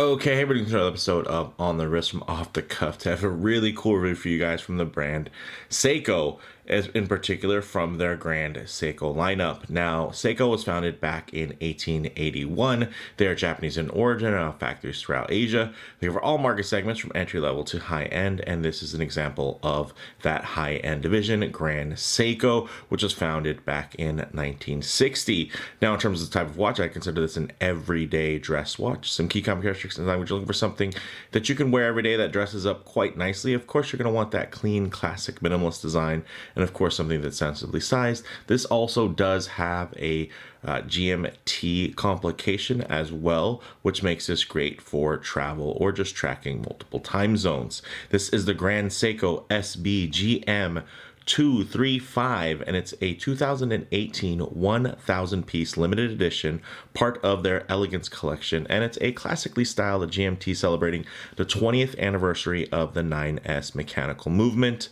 Okay, hey, we're doing another episode of On the Wrist from Off the Cuff to have a really cool review for you guys from the brand Seiko, as in particular from their Grand Seiko lineup. Now, Seiko was founded back in 1881. They are Japanese in origin and have factories throughout Asia. They cover all market segments from entry level to high end, and this is an example of that high end division, Grand Seiko, which was founded back in 1960. Now, in terms of the type of watch, I consider this an everyday dress watch. Some key common characteristics in design, which you're looking for something that you can wear every day that dresses up quite nicely. Of course, you're going to want that clean, classic, minimalist design, and of course something that's sensibly sized. This also does have a GMT complication as well, which makes this great for travel or just tracking multiple time zones. This is the Grand Seiko SBGM235, and it's a 2018 1,000 piece limited edition, part of their Elegance collection, and it's a classically styled GMT celebrating the 20th anniversary of the 9S mechanical movement,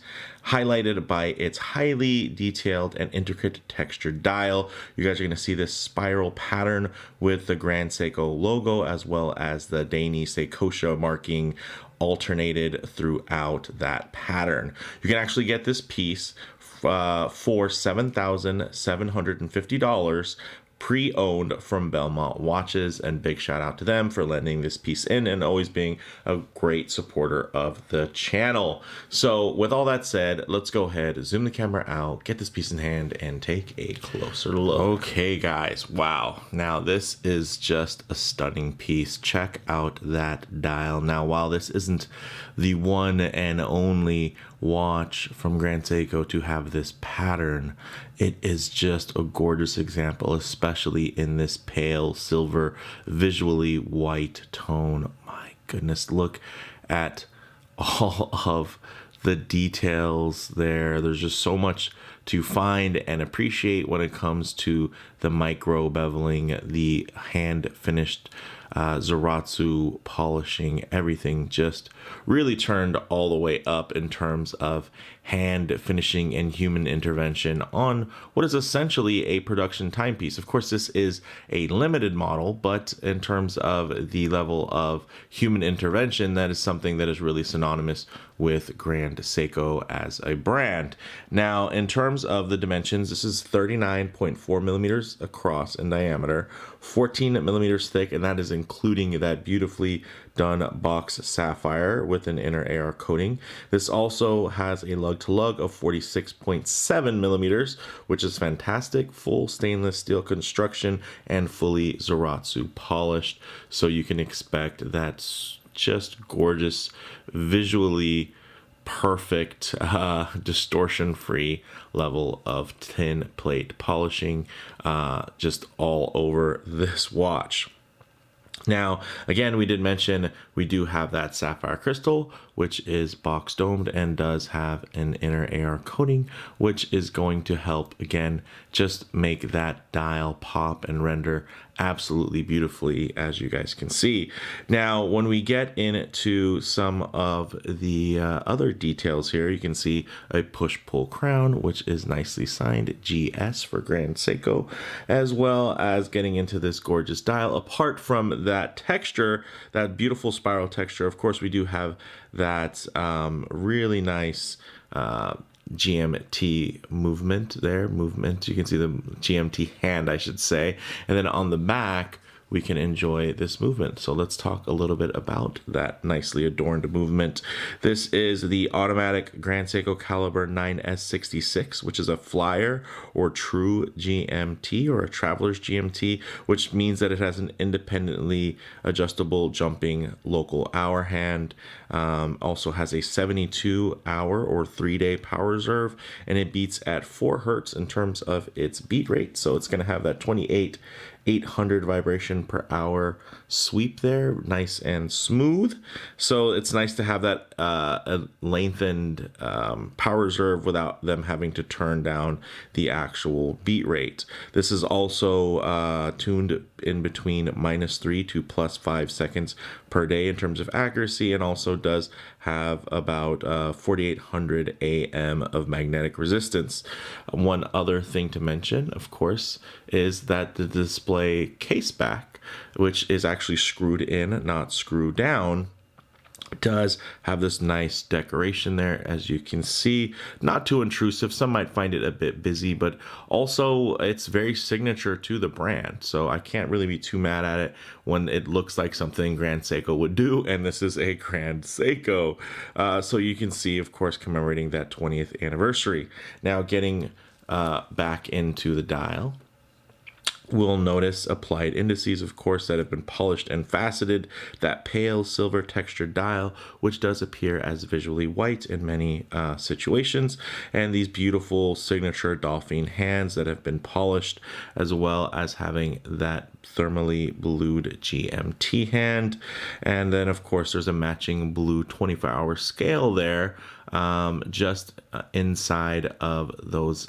highlighted by its highly detailed and intricate textured dial. You guys are going to see this spiral pattern with the Grand Seiko logo as well as the Dani Seikosha marking alternated throughout that pattern. You can actually get this piece for $7,750 pre-owned from Belmont Watches, and big shout out to them for lending this piece in and always being a great supporter of the channel. So with all that said, let's go ahead, zoom the camera out, get this piece in hand, and take a closer look. Okay guys, wow, now this is just a stunning piece. Check out that dial. Now while this isn't the one and only watch from Grand Seiko to have this pattern, it is just a gorgeous example, especially in this pale silver, visually white tone. My goodness, look at all of the details there. There's just so much to find and appreciate when it comes to the micro beveling, the hand finished Zaratsu polishing. Everything just really turned all the way up in terms of hand finishing and human intervention on what is essentially a production timepiece. Of course, this is a limited model, but in terms of the level of human intervention, that is something that is really synonymous with Grand Seiko as a brand. Now, in terms of the dimensions, this is 39.4 millimeters across in diameter, 14 millimeters thick, and that is including that beautifully done box sapphire with an inner AR coating. This also has a lug-to-lug of 46.7 millimeters, which is fantastic. Full stainless steel construction and fully Zaratsu polished. So you can expect that just gorgeous, visually perfect, distortion-free level of tin plate polishing just all over this watch. Now, again, we did mention we do have that sapphire crystal, which is box domed and does have an inner AR coating, which is going to help, again, just make that dial pop and render absolutely beautifully, as you guys can see. Now, when we get into some of the other details here, you can see a push-pull crown, which is nicely signed GS for Grand Seiko, as well as getting into this gorgeous dial. Apart from that texture, that beautiful spiral texture, of course, we do have that really nice GMT movement there. You can see the GMT hand, I should say. And then on the back, we can enjoy this movement. So let's talk a little bit about that nicely adorned movement. This is the automatic Grand Seiko Caliber 9S66, which is a flyer or true GMT or a traveler's GMT, which means that it has an independently adjustable jumping local hour hand. Also has a 72-hour or 3-day power reserve, and it beats at 4 hertz in terms of its beat rate. So it's going to have that 800 vibration per hour sweep there, nice and smooth. So it's nice to have that lengthened power reserve without them having to turn down the actual beat rate. This is also tuned in between -3 to +5 seconds per day in terms of accuracy, and also does have about 4,800 AM of magnetic resistance. One other thing to mention, of course, is that the display case back which is actually screwed in, not screwed down, does have this nice decoration there, as you can see. Not too intrusive. Some might find it a bit busy, but also it's very signature to the brand, so I can't really be too mad at it when it looks like something Grand Seiko would do, and this is a Grand Seiko. So you can see, of course, commemorating that 20th anniversary. Now getting back into the dial, we'll notice applied indices, of course, that have been polished and faceted, that pale silver textured dial, which does appear as visually white in many situations, and these beautiful signature dolphin hands that have been polished, as well as having that thermally blued GMT hand. And then, of course, there's a matching blue 24-hour scale there, just inside of those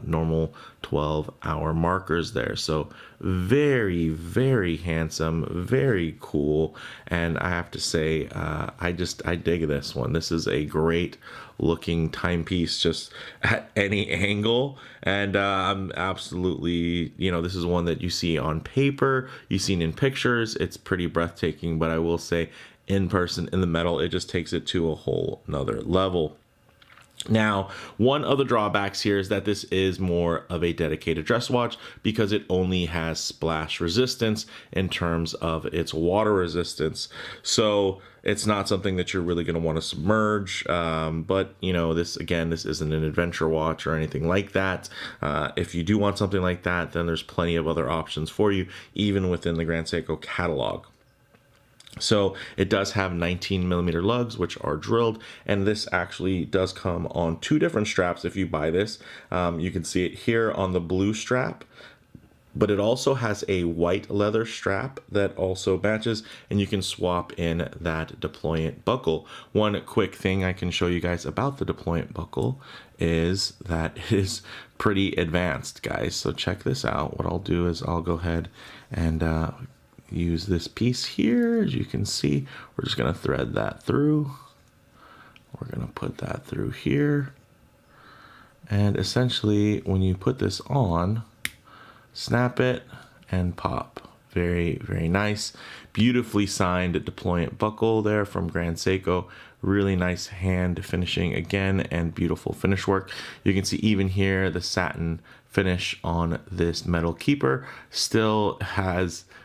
normal 12-hour markers there. So very, very handsome, very cool. And I have to say, I dig this one. This is a great looking timepiece just at any angle. And I'm absolutely, this is one that you see on paper, you've seen in pictures. It's pretty breathtaking, but I will say, in person, in the metal, it just takes it to a whole nother level. Now, one of the drawbacks here is that this is more of a dedicated dress watch because it only has splash resistance in terms of its water resistance. So it's not something that you're really going to want to submerge. But this isn't an adventure watch or anything like that. If you do want something like that, then there's plenty of other options for you, even within the Grand Seiko catalog. So it does have 19mm lugs, which are drilled, and this actually does come on 2 different straps if you buy this. You can see it here on the blue strap, but it also has a white leather strap that also matches, and you can swap in that deployant buckle. One quick thing I can show you guys about the deployant buckle is that it is pretty advanced, guys. So check this out. What I'll do is I'll go ahead and use this piece here. As you can see, we're just going to thread that through. We're going to put that through here. And essentially, when you put this on, snap it and pop. Very, very nice. Beautifully signed deployant buckle there from Grand Seiko. Really nice hand finishing again, and beautiful finish work. You can see even here the satin finish on this metal keeper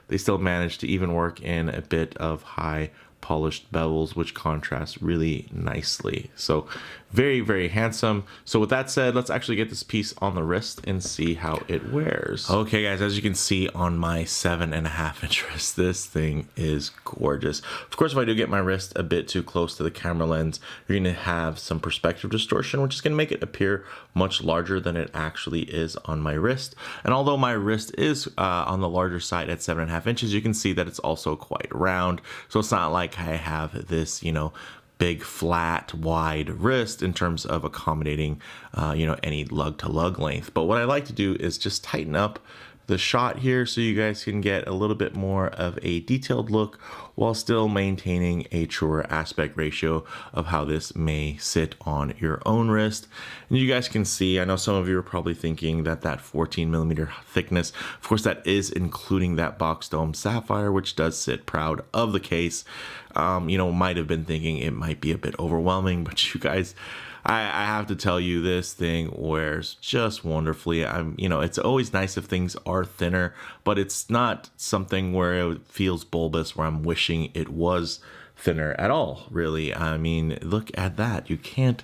they still managed to even work in a bit of high polished bevels, which contrast really nicely. So very, very handsome. So with that said, let's actually get this piece on the wrist and see how it wears. Okay guys, as you can see on my 7.5-inch wrist, this thing is gorgeous. Of course, if I do get my wrist a bit too close to the camera lens, you're going to have some perspective distortion, which is going to make it appear much larger than it actually is on my wrist. And although my wrist is on the larger side at 7.5 inches, you can see that it's also quite round. So it's not like I have this, big flat wide wrist in terms of accommodating any lug to lug length. But what I like to do is just tighten up the shot here so you guys can get a little bit more of a detailed look while still maintaining a truer aspect ratio of how this may sit on your own wrist. And you guys can see, I know some of you are probably thinking that 14mm thickness, of course that is including that box dome sapphire, which does sit proud of the case. Might have been thinking it might be a bit overwhelming, but you guys, I have to tell you, this thing wears just wonderfully. It's always nice if things are thinner, but it's not something where it feels bulbous, where I'm wishing it was thinner at all, really. I mean, look at that. You can't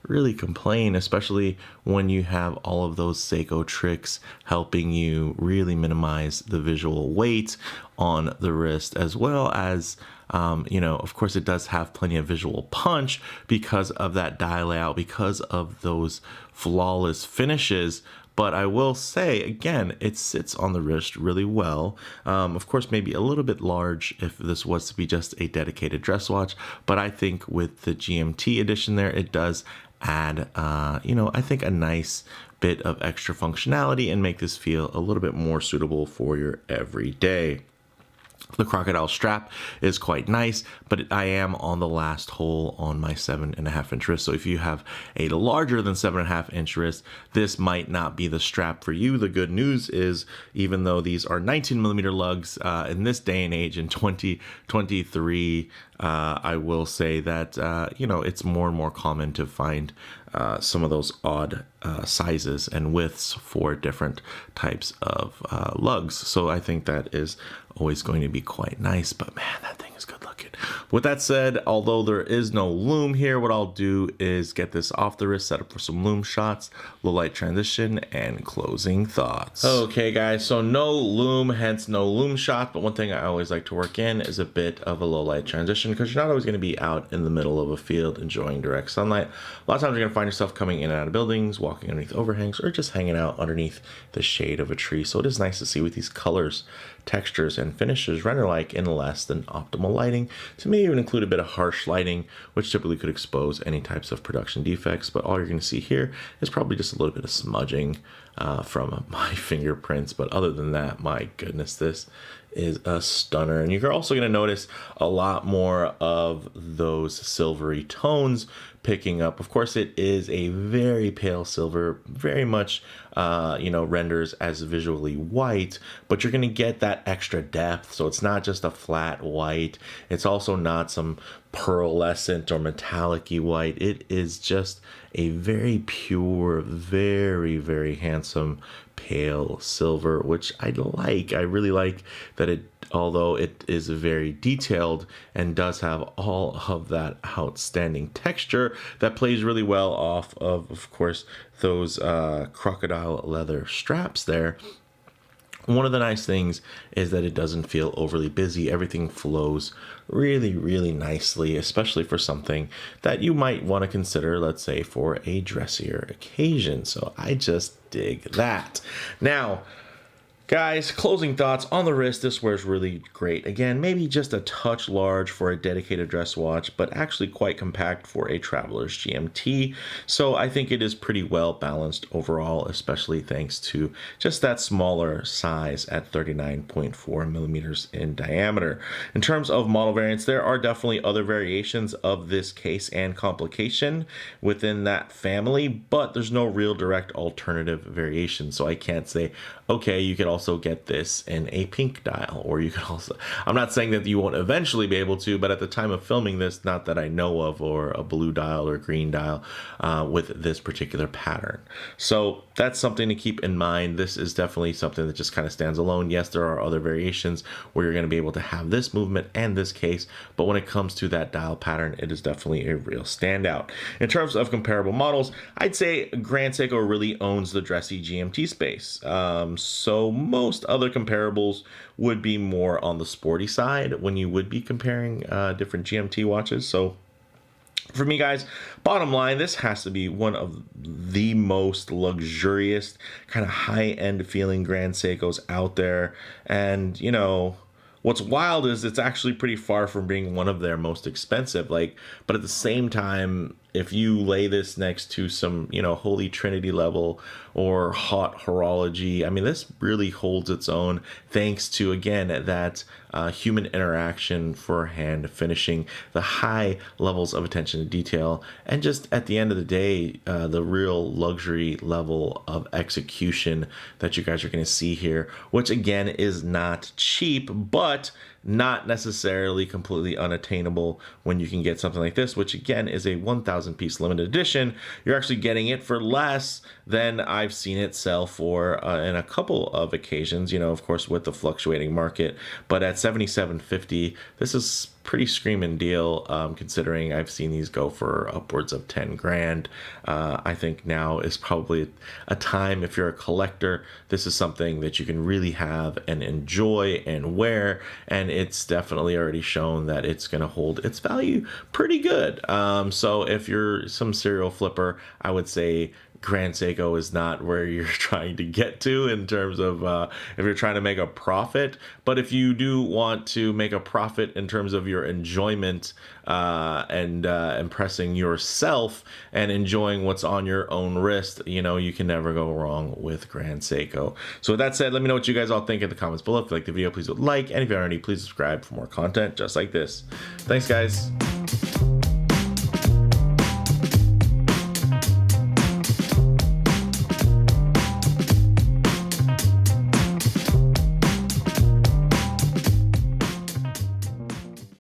really complain, especially when you have all of those Seiko tricks helping you really minimize the visual weight on the wrist, as well as of course it does have plenty of visual punch because of that dial layout, because of those flawless finishes. But I will say, again, it sits on the wrist really well. Of course, maybe a little bit large if this was to be just a dedicated dress watch. But I think with the GMT edition there, it does add, I think a nice bit of extra functionality and make this feel a little bit more suitable for your everyday. The crocodile strap is quite nice, but I am on the last hole on my 7.5-inch wrist. So if you have a larger than 7.5-inch wrist, this might not be the strap for you. The good news is, even though these are 19mm lugs, in this day and age in 2023, I will say that, you know, it's more and more common to find some of those odd sizes and widths for different types of lugs. So I think that is always going to be quite nice, but man, that thing is good looking. With that said, although there is no loom here, what I'll do is get this off the wrist, set up for some loom shots, low light transition, and closing thoughts. Okay guys, so no loom, hence no loom shot, but one thing I always like to work in is a bit of a low light transition, because you're not always going to be out in the middle of a field enjoying direct sunlight. A lot of times you're going to find yourself coming in and out of buildings, walking underneath overhangs, or just hanging out underneath the shade of a tree. So it is nice to see what these colors, textures, and finishes render like in less than optimal lighting, to maybe even include a bit of harsh lighting, which typically could expose any types of production defects. But all you're going to see here is probably just a little bit of smudging from my fingerprints. But other than that, my goodness, this is a stunner. And you're also going to notice a lot more of those silvery tones picking up. Of course, it is a very pale silver, very much you know, renders as visually white, but you're going to get that extra depth. So it's not just a flat white, it's also not some pearlescent or metallic-y white. It is just a very pure, very, very handsome pale silver, which I like. I really like that it, although it is very detailed and does have all of that outstanding texture, that plays really well off of course, those crocodile leather straps there. One of the nice things is that it doesn't feel overly busy. Everything flows really, really nicely, especially for something that you might want to consider, let's say, for a dressier occasion. So I just dig that. Now, guys, closing thoughts on the wrist. This wears really great. Again, maybe just a touch large for a dedicated dress watch, but actually quite compact for a traveler's GMT. So I think it is pretty well balanced overall, especially thanks to just that smaller size at 39.4mm in diameter. In terms of model variants, there are definitely other variations of this case and complication within that family, but there's no real direct alternative variation. So I can't say, okay, you could also get this in a pink dial, or you could also, I'm not saying that you won't eventually be able to, but at the time of filming this, not that I know of, or a blue dial or green dial with this particular pattern. So that's something to keep in mind. This is definitely something that just kind of stands alone. Yes, there are other variations where you're going to be able to have this movement and this case, but when it comes to that dial pattern, it is definitely a real standout. In terms of comparable models, I'd say Grand Seiko really owns the dressy GMT space. So most other comparables would be more on the sporty side when you would be comparing different GMT watches. So for me, guys, bottom line, this has to be one of the most luxurious, kind of high-end feeling Grand Seikos out there. And, you know, what's wild is it's actually pretty far from being one of their most expensive. Like, but at the same time, if you lay this next to some, you know, Holy Trinity level or hot horology, I mean, this really holds its own thanks to, again, that human interaction for hand finishing, the high levels of attention to detail, and just at the end of the day, the real luxury level of execution that you guys are going to see here, which again is not cheap, but not necessarily completely unattainable when you can get something like this, which again is a 1,000 piece limited edition. You're actually getting it for less than I've seen it sell for in a couple of occasions, you know, of course, with the fluctuating market. But at $77.50, this is pretty screaming deal, considering I've seen these go for upwards of 10 grand. I think now is probably a time, if you're a collector, this is something that you can really have and enjoy and wear, and it's definitely already shown that it's going to hold its value pretty good. So if you're some serial flipper, I would say Grand Seiko is not where you're trying to get to in terms of if you're trying to make a profit. But if you do want to make a profit in terms of your enjoyment and impressing yourself and enjoying what's on your own wrist, you know, you can never go wrong with Grand Seiko. So with that said, let me know what you guys all think in the comments below. If you like the video, please like, and if you already, please subscribe for more content just like this. Thanks, guys.